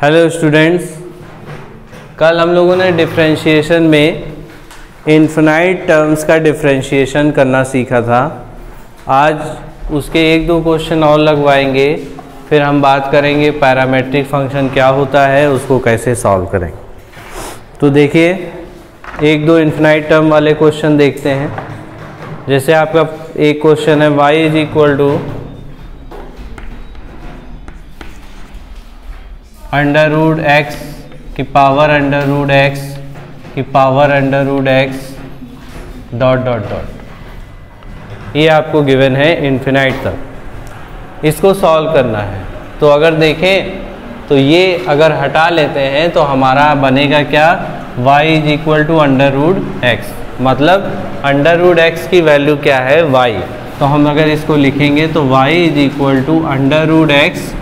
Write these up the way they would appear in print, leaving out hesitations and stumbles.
Hello students, कल हम लोगों ने डिफरेंशिएशन में इनफिनाइट टर्म्स का डिफरेंशिएशन करना सीखा था। आज उसके एक दो क्वेश्चन और लगवाएंगे, फिर हम बात करेंगे पैरामेट्रिक फंक्शन क्या होता है, उसको कैसे सॉल्व करें। तो देखिए, एक दो इनफिनाइट टर्म वाले क्वेश्चन देखते हैं। जैसे आपका एक क्वेश्चन है y is equal to under root x की पावर अंडर रूट एक्स की power under root x dot dot dot. ये आपको गिवन है इनफिनाइट तक, इसको सॉल्व करना है। तो अगर देखें तो ये अगर हटा लेते हैं तो हमारा बनेगा क्या, y is equal to under root x, मतलब अंडर रूट एक्स की वैल्यू क्या है y। तो हम अगर इसको लिखेंगे तो y is equal to under root x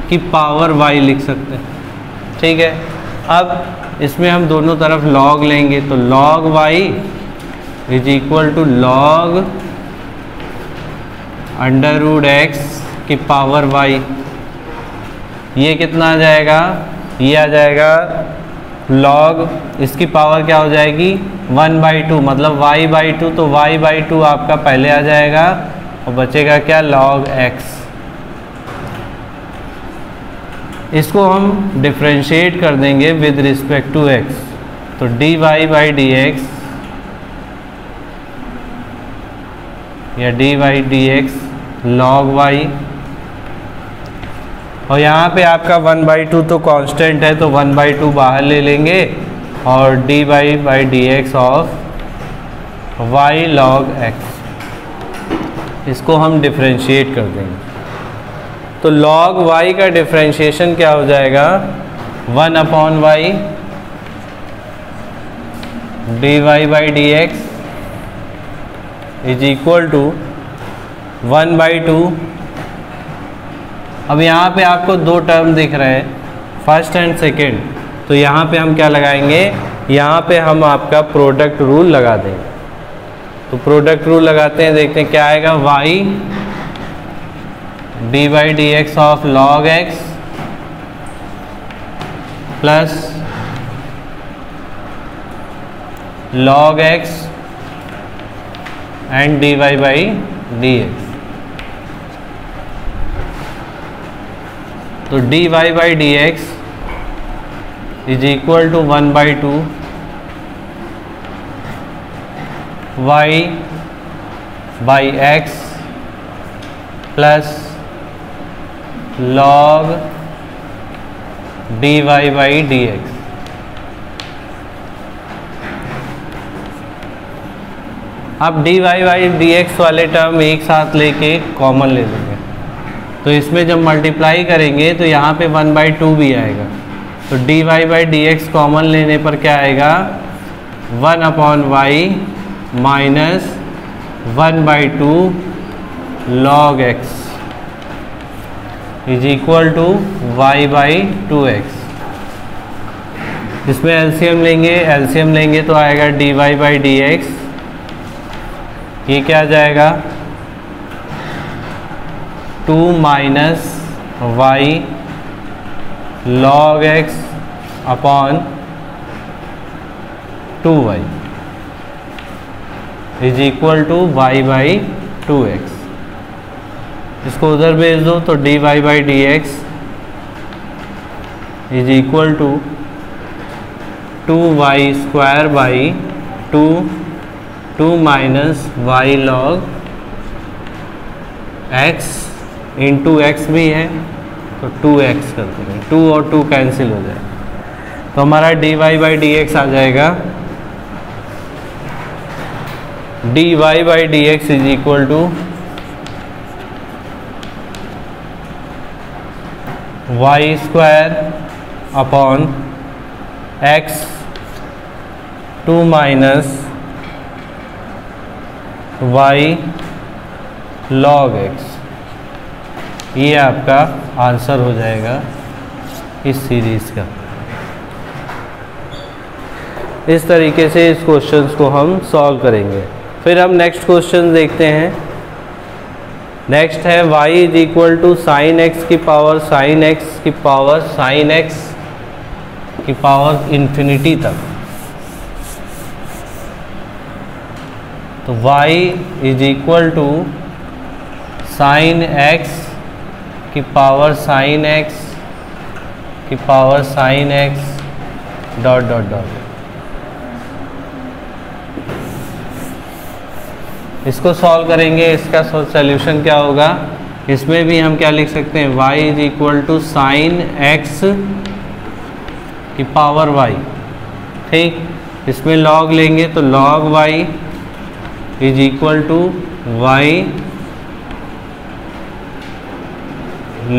की पावर y लिख सकते हैं। ठीक है, अब इसमें हम दोनों तरफ log लेंगे तो log y is equal to log under root x की पावर y। ये कितना आ जाएगा, ये आ जाएगा log, इसकी पावर क्या हो जाएगी 1/2, मतलब y/2, तो y/2 आपका पहले आ जाएगा और बचेगा क्या log x। इसको हम डिफरेंशिएट कर देंगे विद रिस्पेक्ट टू x, तो dy बाई डी एक्स या dy D x log y, और यहाँ पे आपका 1/2 तो कांस्टेंट है, तो 1/2 बाहर ले लेंगे और dy by D x of y log x, इसको हम डिफरेंशिएट कर देंगे। तो log y का डिफरेंशिएशन क्या हो जाएगा, 1/y dy by D x is equal to 1/2। अब यहाँ पे आपको दो टर्म दिख रहे हैं, फर्स्ट एंड सेकेंड, तो यहाँ पे हम क्या लगाएंगे, यहाँ पे हम आपका प्रोडक्ट रूल लगा देंगे। तो प्रोडक्ट रूल लगाते हैं, देखते हैं क्या आएगा, y d by D x of log x plus log x and dy by D x. तो dy by D x is equal to 1/2 y by x plus log dy by D x. अब dy by D x वाले term एक साथ लेके common ले लेंगे, तो इसमें जब मल्टीप्लाई करेंगे तो यहाँ पे 1/2 भी आएगा, तो dy by D x common लेने पर क्या आएगा, 1/y minus 1/2 log x is equal to y by 2x। इसमें एलसीएम लेंगे तो आएगा dy बाई डी एक्स, ये क्या आ जाएगा 2 minus y log x upon 2y is equal to y by 2x। इसको उधर भेज दो तो dy by D x is equal to 2y square by 2 minus y log x into x भी है तो 2x कर देंगे, 2 और 2 कैंसिल हो जाए, तो हमारा dy बाई डी एक्स आ जाएगा dy by D x is equal to y square upon x 2 minus y log x। ये आपका आंसर हो जाएगा इस सीरीज का। इस तरीके से इस क्वेश्चंस को हम सॉल्व करेंगे। फिर हम नेक्स्ट क्वेश्चन देखते हैं। नेक्स्ट है y is equal to sine x की पावर साइन एक्स की पावर साइन एक्स की पावर इन्फिनिटी तक। तो y is equal to sine x की पावर साइन x की power sine x dot dot dot. इसको सॉल्व करेंगे, इसका सॉल्यूशन क्या होगा, इसमें भी हम क्या लिख सकते हैं, y is equal to sine x की पावर y। ठीक, इसमें log लेंगे तो log y is equal to y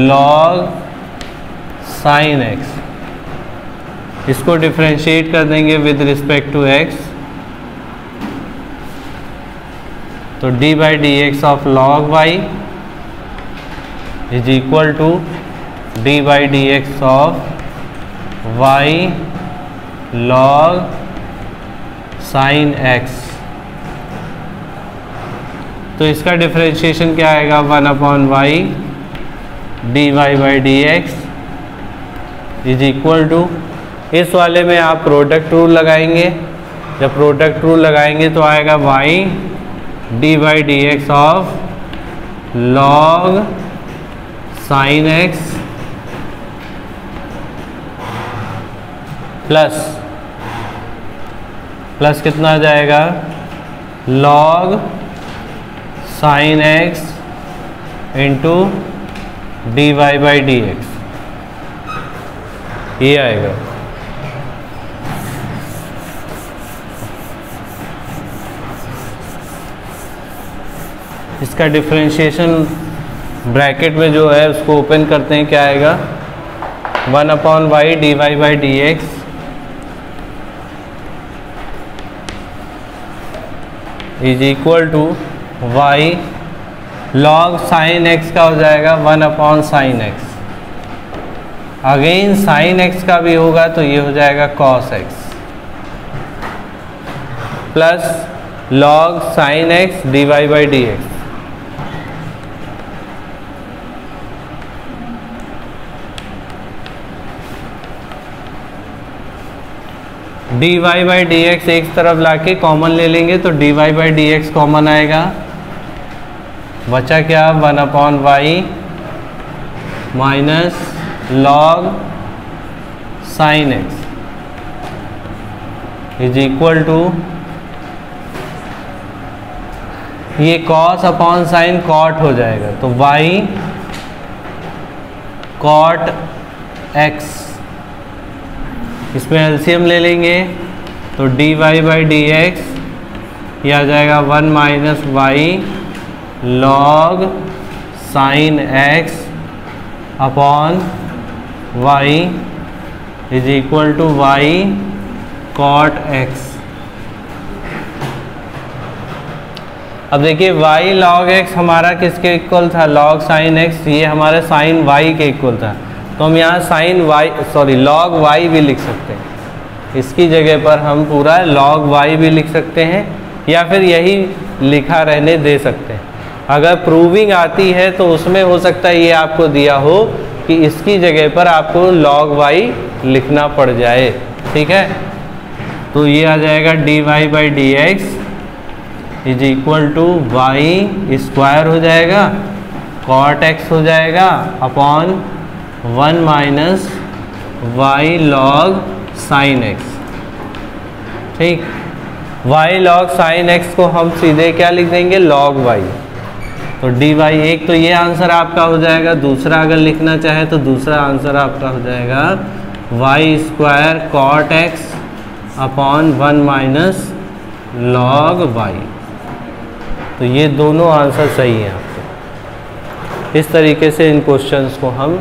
log sine x। इसको डिफ्रेंशिएट कर देंगे विद रिस्पेक्ट टू x, तो d by D x of log y is equal to d by D x of y log sine x। तो इसका differentiation क्या आएगा, 1/y d Y by D x is equal to, इस वाले में आप product rule लगाएंगे, जब प्रोडक्ट रूल लगाएंगे तो आएगा y d by D x of log sine x plus कितना आ जाएगा, log sine x into d Y by D x, ये आएगा। इसका डिफरेंशिएशन ब्रैकेट में जो है उसको ओपन करते हैं, क्या आएगा, 1/y d Y by D x is equal to y log sine x का हो जाएगा 1/sin x। Again sine x का भी होगा तो ये हो जाएगा cos x plus log sine x d Y by D x. D Y by D x एक तरफ लाके कॉमन ले लेंगे तो D Y by D x common आएगा, बचा क्या, 1/y minus log sine x is equal to, ये cos अपॉन साइन cot हो जाएगा तो y cot x। इसमें एलसीएम ले लेंगे तो D Y by D x ये आ जाएगा 1 minus y log sine x upon y is equal to y cot x. अब देखिए y log x हमारा किसके इक्वल था, log साइन x, ये हमारे साइन y के इक्वल था, तो हम यहाँ साइन log y भी लिख सकते हैं। इसकी जगह पर हम पूरा log y भी लिख सकते हैं या फिर यही लिखा रहने दे सकते हैं। अगर प्रूविंग आती है तो उसमें हो सकता है ये आपको दिया हो कि इसकी जगह पर आपको log y लिखना पड़ जाए, ठीक है। तो ये आ जाएगा d Y by D x is equal to y square हो जाएगा, कॉट एक्स हो जाएगा upon 1 minus y log sine x. ठीक, वाई लॉग साइन एक्स को हम सीधे क्या लिख देंगे, लॉग वाई। तो डी वाई, एक तो ये आंसर आपका हो जाएगा, दूसरा अगर लिखना चाहे तो दूसरा आंसर आपका हो जाएगा y square cot x upon 1 minus log y. तो ये दोनों आंसर सही हैं आपके। इस तरीके से इन क्वेश्चंस को हम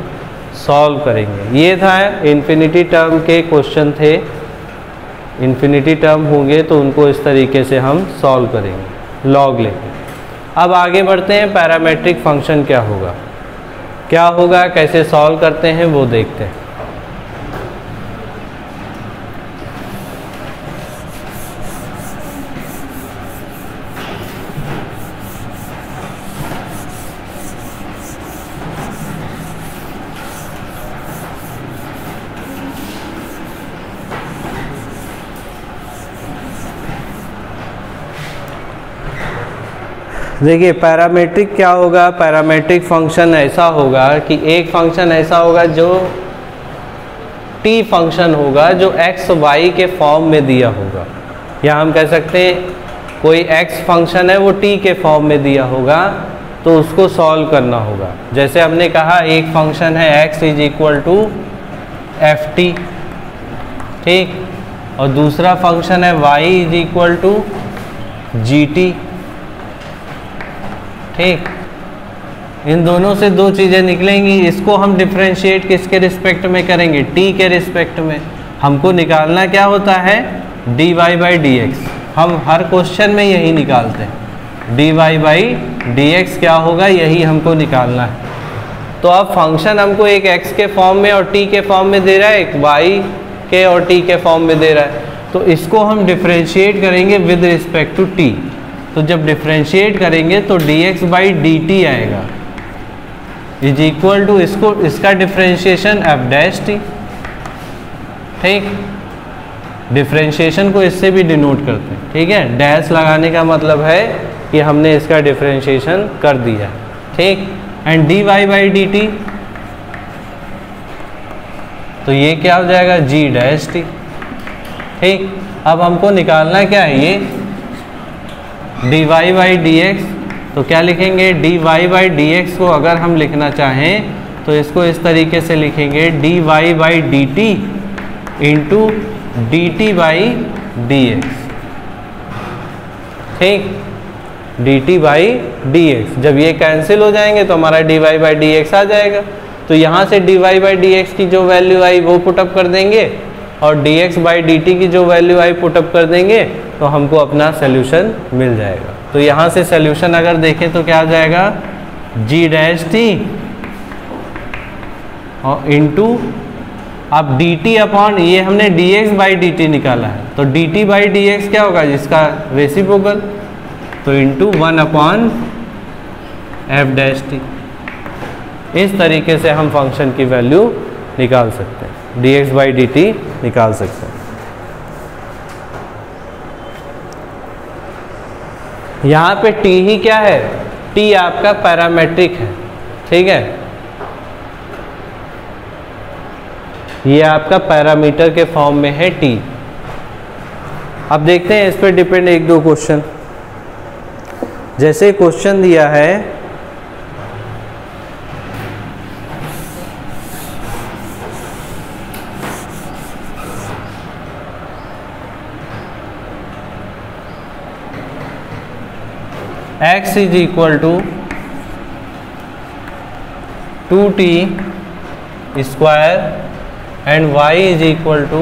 सॉल्व करेंगे। ये था इन्फिनिटी टर्म के क्वेश्चन थे, इन्फिनिटी टर्म होंगे तो उनको इस तरीके से हम सॉल्व करेंगे लॉग लेके। अब आगे बढ़ते हैं, पैरामेट्रिक फंक्शन क्या होगा, कैसे सॉल्व करते हैं वो देखते हैं। देखिए पैरामेट्रिक क्या होगा, पैरामेट्रिक फंक्शन ऐसा होगा कि एक फंक्शन ऐसा होगा जो टी फंक्शन होगा जो एक्स वाई के फॉर्म में दिया होगा, या हम कह सकते हैं कोई एक्स फंक्शन है वो टी के फॉर्म में दिया होगा तो उसको सॉल्व करना होगा। जैसे हमने कहा एक फंक्शन है x is equal to f t, ठीक, और दूसरा फंक्शन है y is equal to g t, ठीक। इन दोनों से दो चीज़ें निकलेंगी, इसको हम डिफरेंशिएट किसके रिस्पेक्ट में करेंगे, t के रिस्पेक्ट में। हमको निकालना क्या होता है, dy बाई डी एक्स, हम हर क्वेश्चन में यही निकालते हैं, dy बाई डी एक्स क्या होगा यही हमको निकालना है। तो अब फंक्शन हमको एक x के फॉर्म में और t के फॉर्म में दे रहा है, एक y के और t के फॉर्म में दे रहा है, तो इसको हम डिफरेंशिएट करेंगे विद रिस्पेक्ट टू t। तो जब डिफरेंशिएट करेंगे तो dx बाई डी टी आएगा इज इक्वल टू इसका डिफरेंशिएशन f डैश टी, ठीक। डिफरेंशिएशन को इससे भी डिनोट करते हैं, ठीक है। डैश लगाने का मतलब है कि हमने इसका डिफरेंशिएशन कर दिया, ठीक। And dy by D T, तो ये क्या हो जाएगा, g डैश टी, ठीक। अब हमको निकालना क्या है, ये dy बाई डी एक्स, तो क्या लिखेंगे, dy बाई डी एक्स को अगर हम लिखना चाहें तो इसको इस तरीके से लिखेंगे, dy by D T into D T by D X, ठीक, D T by D X. जब ये कैंसिल हो जाएंगे तो हमारा dy बाई डी एक्स आ जाएगा। तो यहाँ से dy बाई डी एक्स की जो वैल्यू आई वो पुटअप कर देंगे और dx बाई डी टी की जो वैल्यू आई पुटअप कर देंगे तो हमको अपना सोल्यूशन मिल जाएगा। तो यहाँ से सोल्यूशन अगर देखें तो क्या आ जाएगा, g डैश टी और इंटू अब dt अपॉन, ये हमने dx बाई डी टी निकाला है, तो dt बाई डी एक्स क्या होगा, जिसका रेसिप्रोकल, तो into 1 upon F dash T. इस तरीके से हम फंक्शन की वैल्यू निकाल सकते हैं, dx बाई डी टी निकाल सकते हैं। यहाँ पे t ही क्या है, t आपका पैरामेट्रिक है, ठीक है, ये आपका पैरामीटर के फॉर्म में है t। अब देखते हैं इस पर डिपेंड एक दो क्वेश्चन। जैसे क्वेश्चन दिया है x is equal to 2t square and y is equal to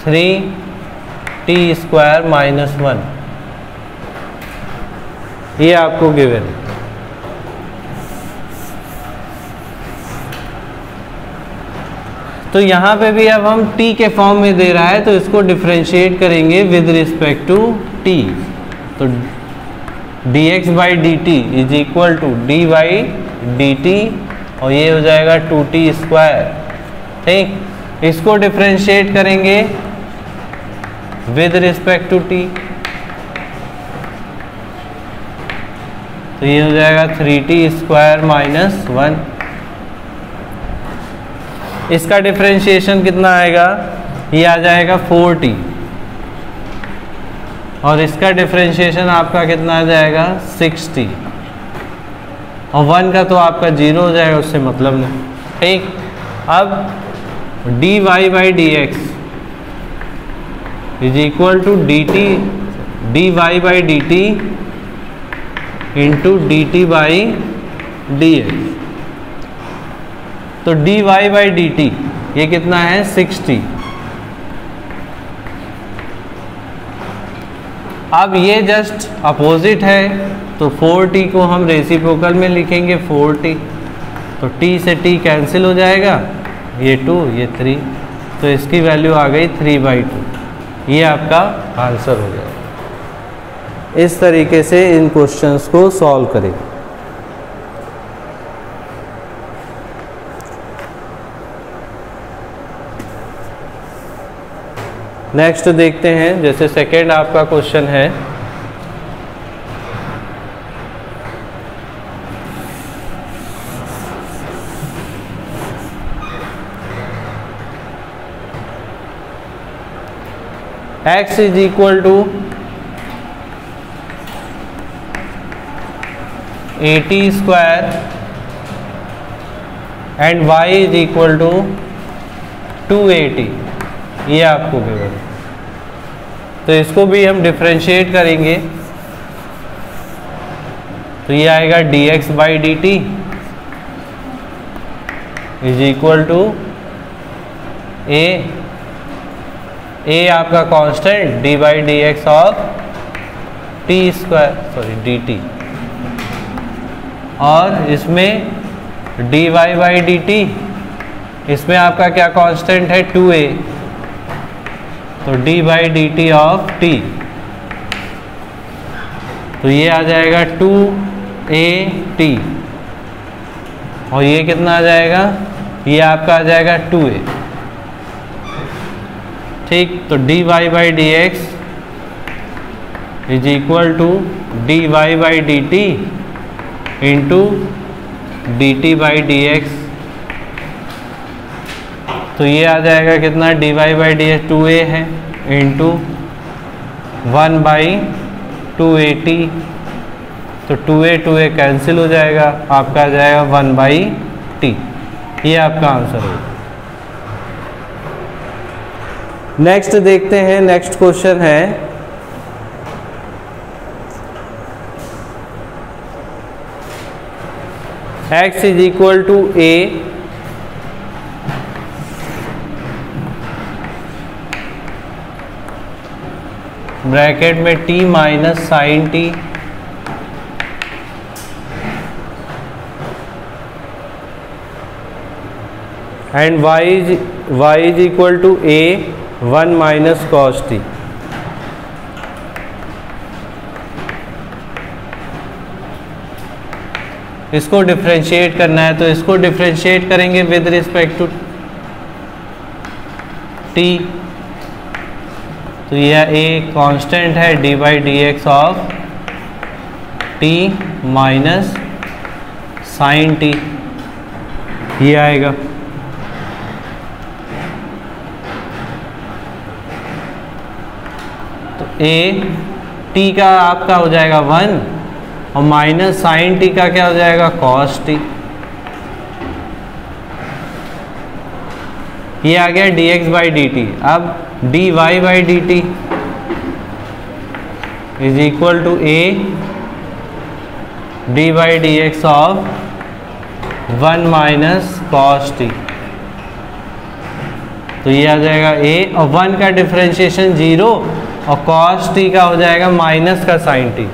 3t square minus 1, ये आपको गिवन है। तो यहाँ पे भी अब हम t के फॉर्म में दे रहा है तो इसको डिफरेंशिएट करेंगे विद रिस्पेक्ट टू t। तो dx by D T is equal to d by D T और ये हो जाएगा 2t स्क्वायर, ठीक। इसको डिफरेंशिएट करेंगे विद रिस्पेक्ट टू t, तो ये हो जाएगा 3t स्क्वायर माइनस 1। इसका डिफरेंशिएशन कितना आएगा, ये आ जाएगा 4t और इसका डिफरेंशिएशन आपका कितना आ जाएगा 6t और 1 का तो आपका 0 हो जाएगा, उससे मतलब नहीं, ठीक। अब dy by D x is equal to d t dy by D T into D T by D x. तो dy बाई डी टी ये कितना है 6t। अब ये जस्ट अपोजिट है तो 4t को हम रेसिप्रोकल में लिखेंगे 4t, तो t से t कैंसिल हो जाएगा, ये 2 ये 3, तो इसकी वैल्यू आ गई 3/2। ये आपका आंसर हो जाएगा। इस तरीके से इन क्वेश्चंस को सॉल्व करेंगे। नेक्स्ट देखते हैं, जैसे सेकेंड आपका क्वेश्चन है x is equal to 80 square and y is equal to 280, ये आपको गिवन है। तो इसको भी हम डिफरेंशिएट करेंगे, तो ये आएगा dx by D T is equal to A आपका constant D by D x of T square, sorry D T, और इसमें dy बाई डी टी, इसमें आपका क्या कांस्टेंट है 2a, तो d by D T of t, तो ये आ जाएगा 2at, और ये कितना आ जाएगा, ये आपका आ जाएगा 2a। ठीक, तो dy by D x is equal to dy by D T into D T by D x, तो ये आ जाएगा कितना, dy by D x 2a है इंटू 1 बाई 2at, तो 2a कैंसिल हो जाएगा, आपका आ जाएगा 1 बाई टी, ये आपका आंसर होगा। नेक्स्ट देखते हैं, नेक्स्ट क्वेश्चन है x is equal to a bracket में t minus sine T and y is equal to a 1 minus cos t. इसको डिफरेंशिएट करना है, तो इसको डिफरेंशिएट करेंगे विद रिस्पेक्ट टू t, तो यह a कांस्टेंट है d by D x of t minus sine t, ये आएगा। तो a t का आपका हो जाएगा 1 और माइनस साइन टी का क्या हो जाएगा, कॉस टी, ये आ गया dx बाई डी टी। अब dy by D T is equal to a d by D x of 1 minus cos t, तो ये आ जाएगा a, और 1 का डिफरेंशिएशन 0 और कॉस टी का हो जाएगा माइनस का साइन टी,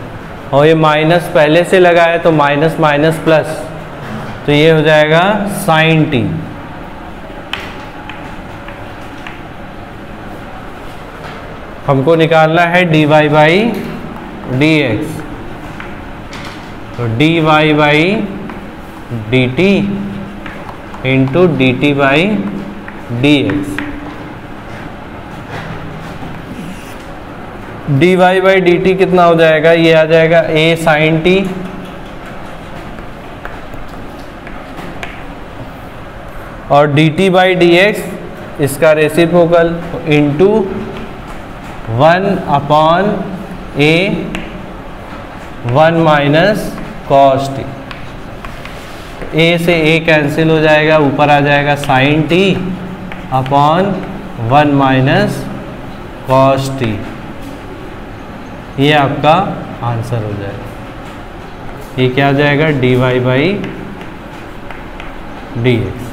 और ये माइनस पहले से लगा है तो माइनस माइनस प्लस, तो ये हो जाएगा साइन टी। हमको निकालना है dy बाई डी एक्स, तो dy by D T into D T by D x, dy by D t कितना हो जाएगा, ये आ जाएगा a साइन टी और dt बाई डी एक्स इसका reciprocal into 1 upon a 1 minus cos t, a से a कैंसिल हो जाएगा, ऊपर आ जाएगा sine t upon 1 minus cos T, ये आपका आंसर हो जाएगा। ये क्या आ जाएगा, dy बाई डी एक्स।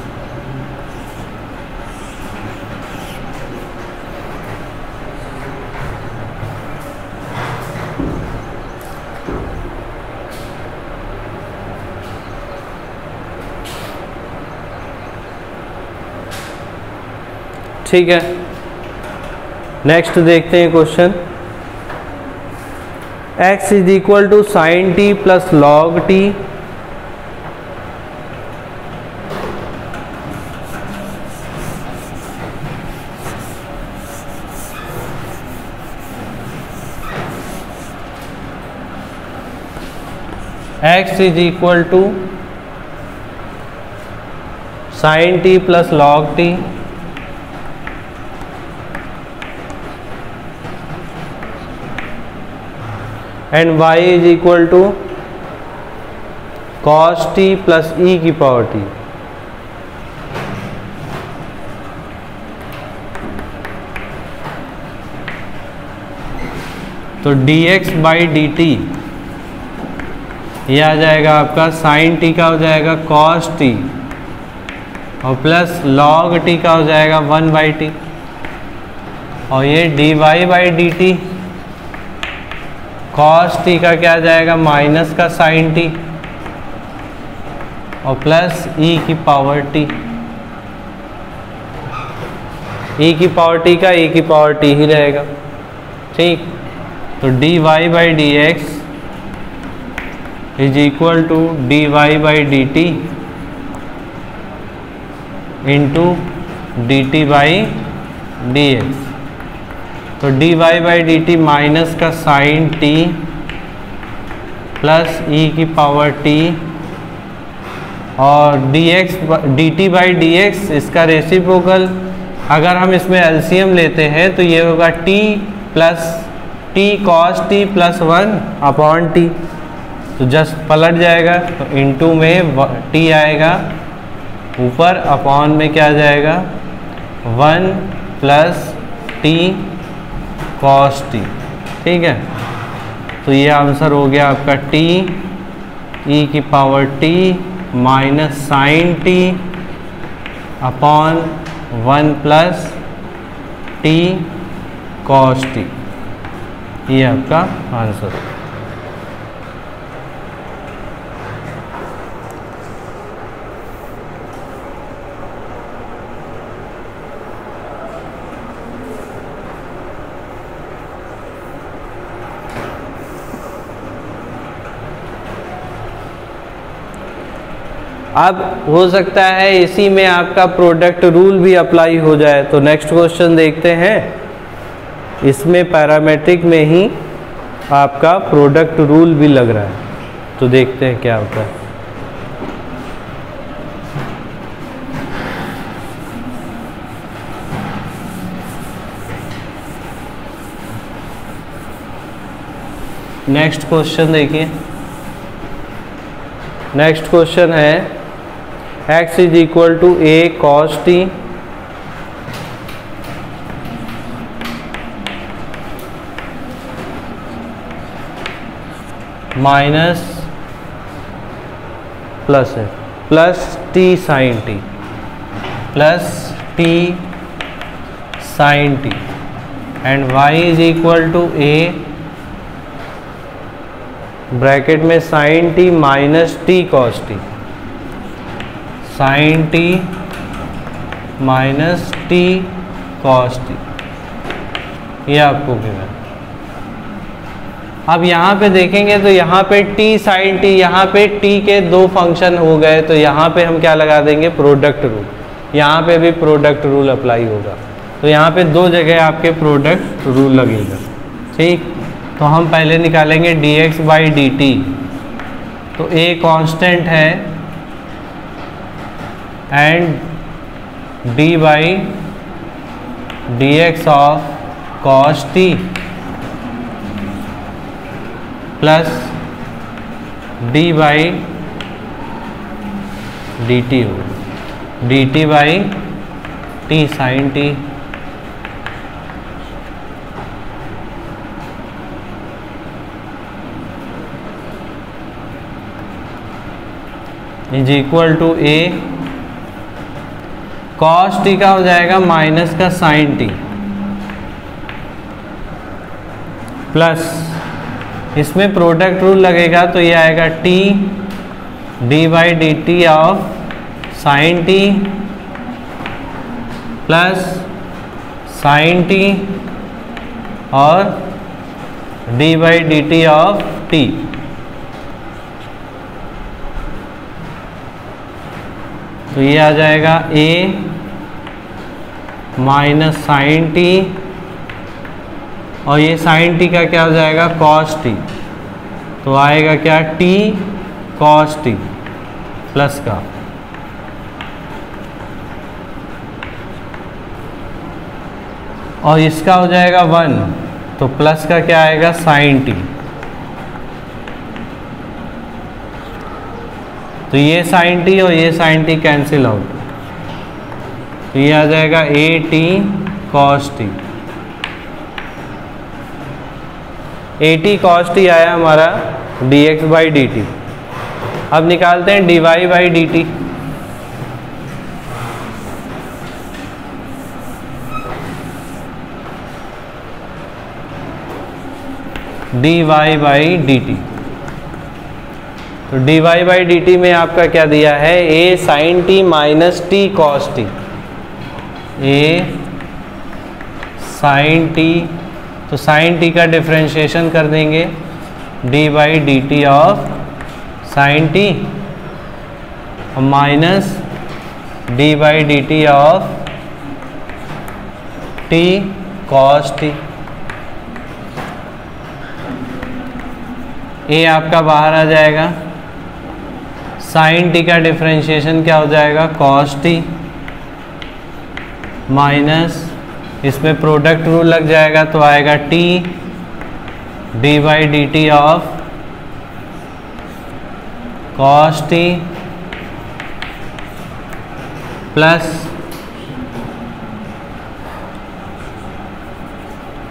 ठीक है, नेक्स्ट देखते हैं question. x is equal to sine T plus log t x is equal to sine T plus log t and y is equal to cos t plus e की power t। तो dx by D t ये आ जाएगा आपका sign T का हो जाएगा cos t और प्लस log t का हो जाएगा 1 बाई टी, और ये dy by D t cos t का क्या आ जाएगा माइनस का साइन t और प्लस e की पावर t। e की पावर t का e की पावर t ही रहेगा, ठीक। तो dy by D x is equal to dy by D T into D T by D x. तो dy by D t minus का साइन t प्लस e की power t और d T by D x इसका reciprocal अगर हम इसमें LCM लेते हैं तो ये होगा t plus t cos T plus 1 upon T. तो जस्ट पलट जाएगा, तो इनटू में t आएगा ऊपर, अपॉन में क्या आ जाएगा 1 प्लस टी कॉस टी, ठीक है। तो ये आंसर हो गया आपका t e की power t minus sine t upon 1 plus t cos T, ये आपका आंसर है। अब हो सकता है इसी में आपका प्रोडक्ट रूल भी अप्लाई हो जाए। तो नेक्स्ट क्वेश्चन देखते हैं, इसमें पैरामेट्रिक में ही आपका प्रोडक्ट रूल भी लग रहा है, तो देखते हैं क्या होता है। नेक्स्ट क्वेश्चन देखिए, नेक्स्ट क्वेश्चन है x is equal to a cos t minus plus है plus T sine T plus T sine T and y is equal to a bracket में sine T minus T cos T, sine T minus T cos T, ये आपको given. अब यहाँ पे देखेंगे तो यहाँ पे t साइन टी, यहाँ पे t के दो फंक्शन हो गए, तो यहाँ पे हम क्या लगा देंगे प्रोडक्ट रूल, यहाँ पे भी प्रोडक्ट रूल अप्लाई होगा। तो यहाँ पे दो जगह आपके प्रोडक्ट रूल लगेगा, ठीक। तो हम पहले निकालेंगे dx बाई डी टी। तो a कांस्टेंट है and d by D x of cos T plus d by D T हो D T by T sine T is equal to a cos T का हो जाएगा minus का sine T plus इसमें product rule लगेगा, तो ये आएगा t D by D T of sine T plus sine T और d by D T of t। तो ये आ जाएगा a माइनस साइन टी और ये साइन टी का क्या हो जाएगा कॉस टी, तो आएगा क्या t कॉस टी प्लस का और इसका हो जाएगा 1, तो प्लस का क्या आएगा साइन टी तो ये साइन टी और ये साइन टी कैंसिल आउट, तो ये आ जाएगा A T cos T. A T cos T आया हमारा D X by D T. अब निकालते हैं D Y by D T. D Y by D T, तो D Y by D T में आपका क्या दिया है, A sine T minus T cos T. A sine T, तो साइन टी का डिफरेंशिएशन कर देंगे, D by D T of sine T minus D by D T of T cos T. A आपका बाहर आ जाएगा, साइन टी का differentiation क्या हो जाएगा, कॉस टी माइनस, इसमें प्रोडक्ट रूल लग जाएगा तो आएगा T D by D T of cos T plus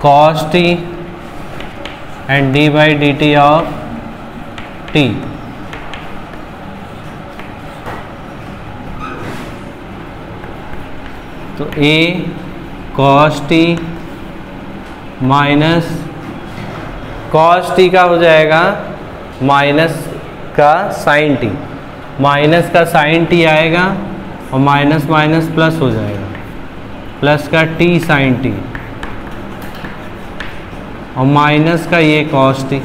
cos T and D by D T of T. तो A cos T minus cos T का हो जाएगा माइनस का साइन टी, माइनस का साइन टी आएगा और माइनस माइनस प्लस हो जाएगा, प्लस का टी साइन टी और माइनस का ये कॉस टी।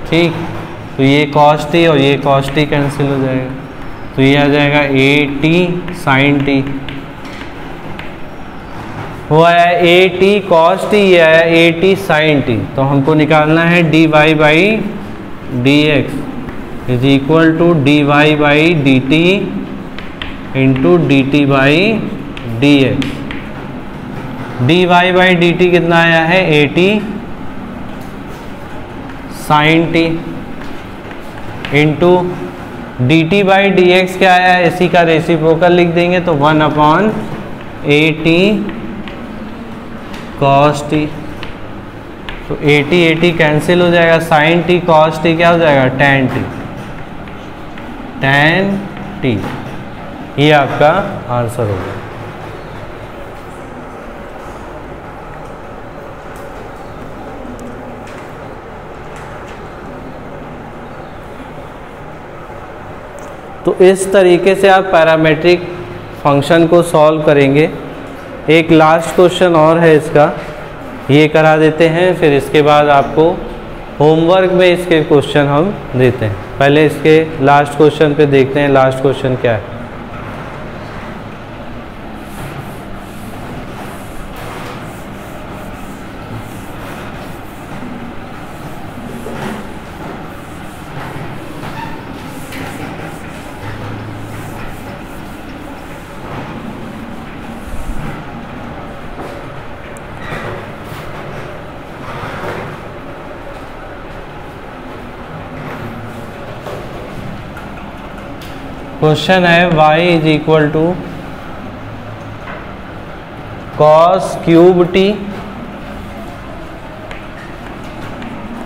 ठीक, तो ये कॉस टी और ये कॉस टी कैंसिल हो जाएगा, तो ये आ जाएगा ए टी साइन टी। वो आया ए टी कॉस टी, ये आया ए टी साइन टी। तो हमको निकालना है d Y by D x is equal to d Y by D T into D T by D x. D Y by D t कितना आया है, a t sine t into D T by D x क्या आया है, इसी का reciprocal लिख देंगे तो 1 अपॉन ए टी कॉस टी। तो ए टी कैंसिल हो जाएगा, साइन टी कॉस टी क्या हो जाएगा, टेन टी, टेन टी। ये आपका आंसर होगा। तो इस तरीके से आप पैरामेट्रिक फंक्शन को सॉल्व करेंगे। एक लास्ट क्वेश्चन और है इसका, ये करा देते हैं, फिर इसके बाद आपको होमवर्क में इसके क्वेश्चन हम देते हैं। पहले इसके लास्ट क्वेश्चन पे देखते हैं, लास्ट क्वेश्चन क्या है। क्वेश्चन है y is equal to cos cube t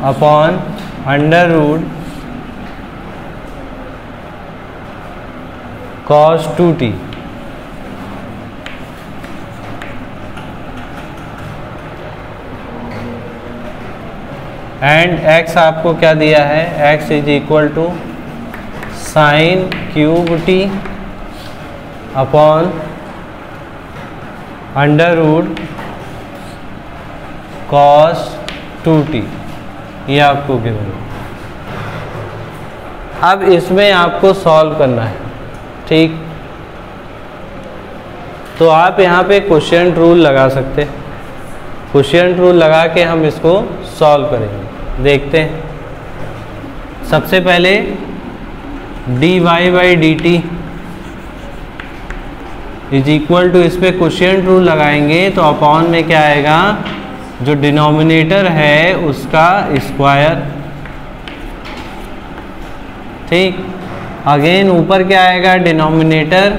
upon under root cos 2t। And x आपको क्या दिया है, x is equal to sine cube t upon under root cos 2t। ये आपको गिवन है। अब इसमें आपको सॉल्व करना है, ठीक। तो आप यहाँ पे क्वोशिएंट रूल लगा सकते हैं, क्वोशिएंट रूल लगा के हम इसको सॉल्व करेंगे। देखते हैं। सबसे पहले d Y by D T is equal to, इस पर क्वोशिएंट रूल लगाएंगे तो अपॉन में क्या आएगा, जो डिनोमिनेटर है उसका स्क्वायर ठीक। अगेन ऊपर क्या आएगा, डिनोमिनेटर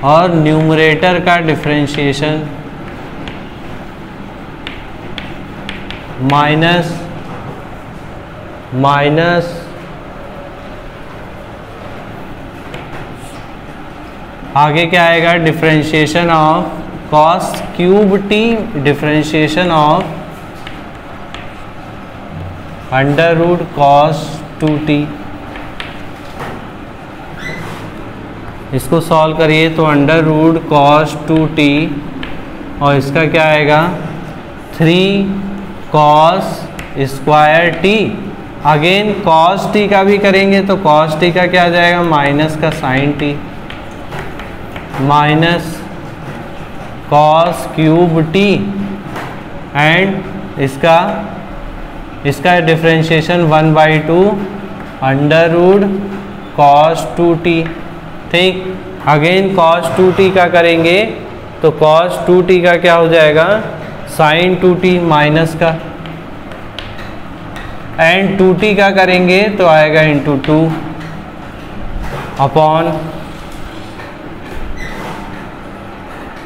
और न्यूमरेटर का डिफरेंशिएशन माइनस आगे क्या आएगा, differentiation of cos cube t, differentiation of under root cos 2t। इसको सॉल्व करिए तो अंडर रूट कॉस 2t और इसका क्या आएगा 3 cos square T. Again cos T का भी करेंगे तो कॉस टी का क्या आ जाएगा, माइनस का sine T minus cos cube T and इसका differentiation 1/2 under root cos 2t। ठीक। अगेन कॉस 2t का करेंगे तो कॉस 2t का क्या हो जाएगा, साइन 2t माइनस का, एंड 2t का करेंगे तो आएगा इंटू 2 अपॉन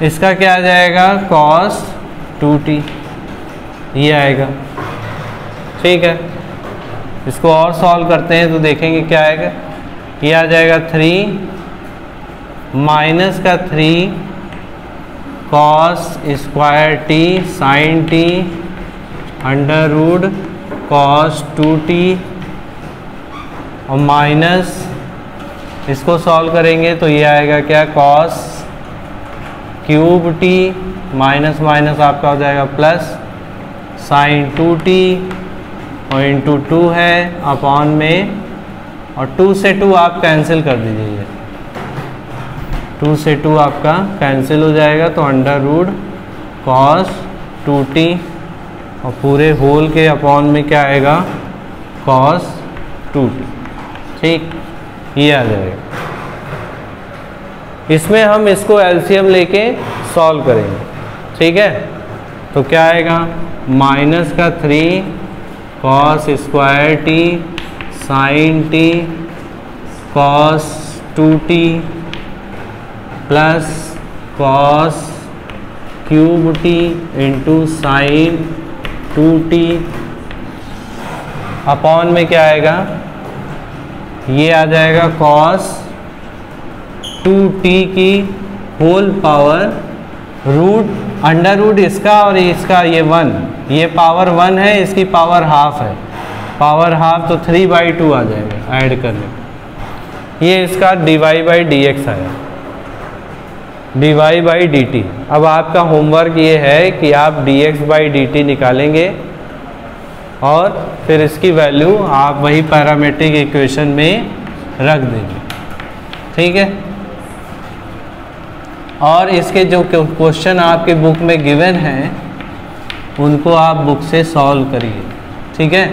इसका क्या आ जाएगा, कॉस 2t, ये आएगा। ठीक है। इसको और सॉल्व करते हैं तो देखेंगे क्या आएगा, ये आ जाएगा 3 माइनस का 3 cos square t sine t under root cos 2t और माइनस इसको सॉल्व करेंगे तो ये आएगा क्या, cos cube T minus minus आपका हो जाएगा प्लस साइन 2t और इंटू 2 है अपॉन में, और 2 से 2 आप कैंसिल कर दीजिए, 2 से 2 आपका कैंसिल हो जाएगा तो अंडर रूट कॉस 2t और पूरे होल के अपॉन में क्या आएगा, कॉस 2t। ठीक, ये आ जाएगा। इसमें हम इसको एलसीएम लेके सॉल्व करेंगे। ठीक है। तो क्या आएगा, माइनस का 3 cos square t sine t cos 2t plus cos cube t into sine 2t upon में क्या आएगा, ये आ जाएगा कॉस 2t की whole power root under root इसका और इसका ये 1, ये पावर 1 है, इसकी पावर हाफ है, पावर हाफ तो 3/2 आ जाएगा ऐड करने पर। ये इसका dy/dx आया, dy/dt। अब आपका होमवर्क ये है कि आप dx/dt निकालेंगे और फिर इसकी वैल्यू आप वही पैरामीट्रिक इक्वेशन में रख देंगे। ठीक है। और इसके जो क्वेश्चन आपके बुक में गिवन हैं उनको आप बुक से सॉल्व करिए। ठीक है।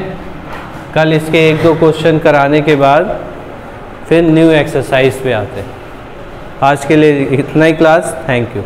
कल इसके 1-2 क्वेश्चन कराने के बाद फिर न्यू एक्सरसाइज पे आते हैं। आज के लिए इतना ही क्लास। Thank you.